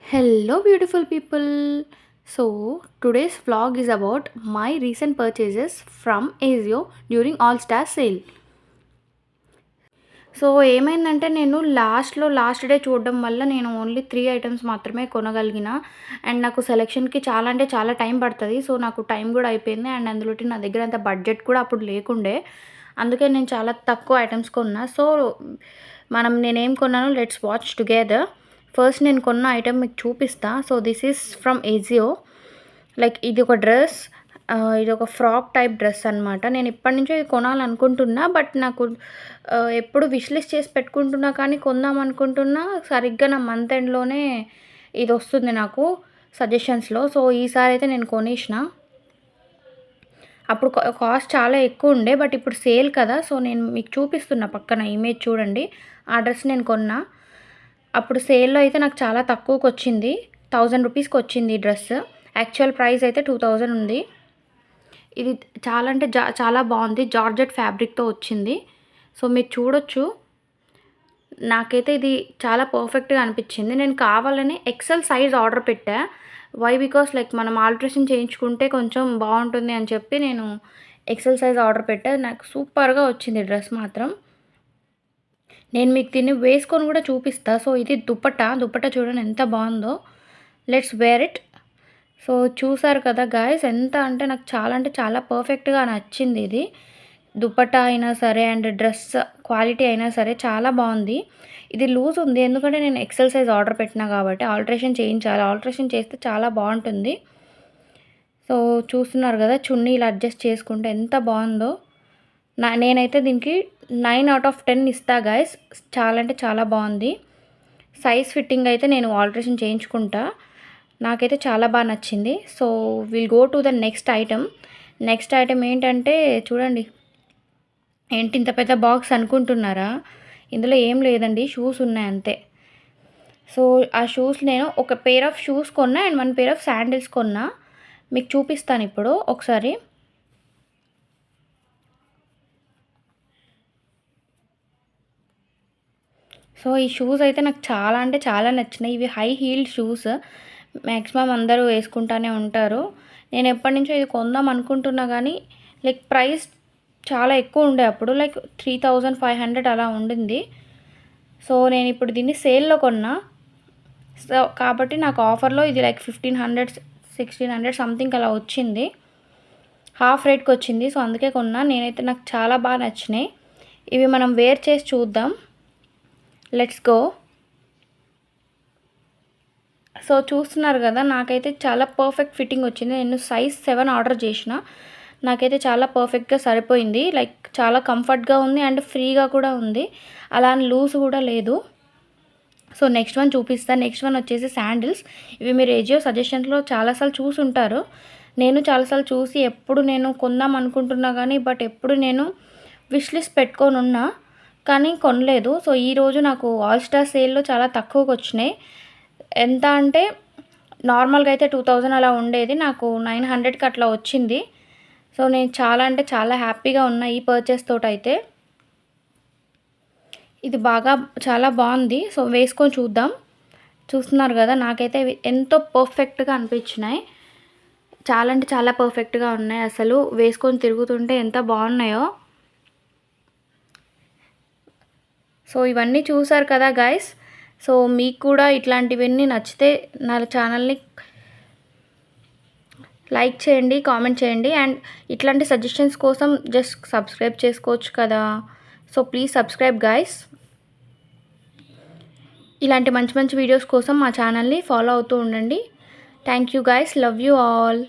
Hello, beautiful people. So, today's vlog is about my recent purchases from ASIO during All Star Sale. So ఏమైందంటే నేను last day చూడడం వల్ల నేను only 3 items మాత్రమే కొనగలిగిన. And నాకు సెలక్షన్‌కి చాలా అంటే చాలా టైం పడతది. సో నాకు టైం గూడా అయిపోయింది. అండ్ అందులోటి నా దగ్గర అంత బడ్జెట్ కూడా అప్పుడు లేకుండే. అందుకే నేను చాలా తక్కువ ఐటెమ్స్ కొన్నా. సో నేనేం కొన్నానో లెట్స్ వాచ్ టుగెదర్. ఫస్ట్ నేను కొన్న ఐటెమ్ మీకు చూపిస్తా. So this is from Ajio. Like ఇది ఒక డ్రెస్. ఇది ఒక ఫ్రాక్ టైప్ డ్రెస్ అనమాట. నేను ఇప్పటి నుంచో ఇది కొనాలనుకుంటున్నా. బట్ నాకు ఎప్పుడు విష్ లిస్ట్ చేసి పెట్టుకుంటున్నా కానీ కొందాం అనుకుంటున్నా. సరిగ్గా నా మంత్ ఎండ్‌లోనే ఇది వస్తుంది నాకు సజెషన్స్‌లో. సో ఈసారి అయితే నేను కొనేసిన. అప్పుడు కాస్ట్ చాలా ఎక్కువ ఉండే. బట్ ఇప్పుడు సేల్ కదా! సో నేను మీకు చూపిస్తున్నా పక్కన ఇమేజ్ చూడండి. ఆ డ్రెస్ నేను కొన్నా. అప్పుడు సేల్‌లో అయితే నాకు చాలా తక్కువకొచ్చింది. 1000 రూపీస్‌కి వచ్చింది ఈ డ్రెస్. యాక్చువల్ ప్రైస్ అయితే 2000 ఉంది. ఇది చాలా అంటే చాలా బాగుంది. జార్జెట్ ఫ్యాబ్రిక్‌తో వచ్చింది. సో మీరు చూడొచ్చు. నాకైతే ఇది చాలా పర్ఫెక్ట్‌గా అనిపించింది. నేను కావాలని ఎక్సెల్ సైజ్ ఆర్డర్ పెట్టా. వై బికాస్ లైక్ మనం ఆల్ట్రేషన్ చేయించుకుంటే కొంచెం బాగుంటుంది అని చెప్పి నేను ఎక్సెల్ సైజ్ ఆర్డర్ పెట్టా. నాకు సూపర్‌గా వచ్చింది డ్రెస్ మాత్రం. నేను మీకు దీన్ని వేసుకొని కూడా చూపిస్తా. సో ఇది దుపట్టా చూడండి ఎంత బాగుందో. Let's wear it. సో చూసారు కదా గాయ్స్, ఎంత అంటే నాకు చాలా అంటే చాలా పర్ఫెక్ట్‌గా నచ్చింది ఇది. దుపట్టా అయినా సరే అండ్ డ్రెస్ క్వాలిటీ అయినా సరే చాలా బాగుంది. ఇది లూజ్ ఉంది. ఎందుకంటే నేను ఎక్సెల్ సైజ్ ఆర్డర్ పెట్టినా కాబట్టి ఆల్ట్రేషన్ చేయించాలి. ఆల్ట్రేషన్ చేస్తే చాలా బాగుంటుంది. సో చూస్తున్నారు కదా, చున్నీ ఇలా అడ్జస్ట్ చేసుకుంటే ఎంత బాగుందో. నేనైతే దీనికి 9/10 ఇస్తా గాయ్స్. చాలా అంటే చాలా బాగుంది. సైజ్ ఫిట్టింగ్ అయితే నేను ఆల్ట్రేషన్ చేయించుకుంటా. నాకైతే చాలా బాగా నచ్చింది. So will go to the next item. Next item ఏంటంటే చూడండి. ఏంటి ఇంత పెద్ద బాక్స్ అనుకుంటున్నారా? ఇందులో ఏం లేదండి, షూస్ ఉన్నాయి అంతే. సో ఆ షూస్ నేను ఒక పెయిర్ ఆఫ్ షూస్ కొన్నా అండ్ 1 పెయిర్ ఆఫ్ శాండిల్స్ కొన్నా. మీకు చూపిస్తాను ఇప్పుడు ఒకసారి. సో ఈ షూస్ అయితే నాకు చాలా అంటే చాలా నచ్చినాయి. ఇవి హై హీల్డ్ షూస్. మ్యాక్సిమం అందరూ వేసుకుంటానే ఉంటారు. నేను ఎప్పటినుంచో ఇది కొందాం అనుకుంటున్నా కానీ లైక్ ప్రైస్ చాలా ఎక్కువ ఉండే అప్పుడు. లైక్ 3500 అలా ఉండింది. సో నేను ఇప్పుడు దీన్ని సేల్‌లో కొన్నా. సో కాబట్టి నాకు ఆఫర్‌లో ఇది లైక్ 1500, 1600 సంథింగ్ అలా వచ్చింది. హాఫ్ రేట్‌కి వచ్చింది. సో అందుకే కొన్నా. నాకు చాలా బాగా నచ్చినాయి. ఇవి మనం వేర్ చేసి చూద్దాం. Let's go. సో చూస్తున్నారు కదా, నాకైతే చాలా పర్ఫెక్ట్ ఫిట్టింగ్ వచ్చింది. నేను సైజ్ 7 ఆర్డర్ చేసిన. నాకైతే చాలా పర్ఫెక్ట్‌గా సరిపోయింది. లైక్ చాలా కంఫర్ట్‌గా ఉంది అండ్ ఫ్రీగా కూడా ఉంది. అలా అని లూజ్ కూడా లేదు. సో నెక్స్ట్ వన్ చూపిస్తాను. నెక్స్ట్ వన్ వచ్చేసి శాండిల్స్. ఇవి మీరు ఏజియో సజెషన్స్‌లో చాలాసార్లు చూసుంటారు. నేను చాలాసార్లు చూసి ఎప్పుడు నేను కొందాం అనుకుంటున్నా కానీ బట్ ఎప్పుడు నేను విష్ లిస్ట్ పెట్టుకొనున్నా కానీ కొనలేదు. సో ఈరోజు నాకు ఆల్ స్టార్ సేల్‌లో చాలా తక్కువకి వచ్చినాయి. ఎంత అంటే నార్మల్‌గా అయితే 2000 అలా ఉండేది. నాకు 900కి అట్లా వచ్చింది. సో నేను చాలా అంటే చాలా హ్యాపీగా ఉన్నా ఈ పర్చేస్ తోటైతే. ఇది చాలా బాగుంది. సో వేసుకొని చూద్దాం. చూస్తున్నారు కదా, నాకైతే ఇవి ఎంతో పర్ఫెక్ట్‌గా అనిపించినాయి. చాలా అంటే చాలా పర్ఫెక్ట్‌గా ఉన్నాయి. అసలు వేసుకొని తిరుగుతుంటే ఎంత బాగున్నాయో. సో ఇవన్నీ చూసారు కదా గైస్. సో మీకు కూడా ఇట్లాంటివన్నీ నచ్చితే నా ఛానల్ని లైక్ చేయండి, కామెంట్ చేయండి. అండ్ ఇట్లాంటి సజెషన్స్ కోసం జస్ట్ సబ్స్క్రైబ్ చేసుకోవచ్చు కదా. So please subscribe guys. ఇలాంటి మంచి మంచి వీడియోస్ కోసం మా ఛానల్ని ఫాలో అవుతూ ఉండండి. Thank you guys. Love you all.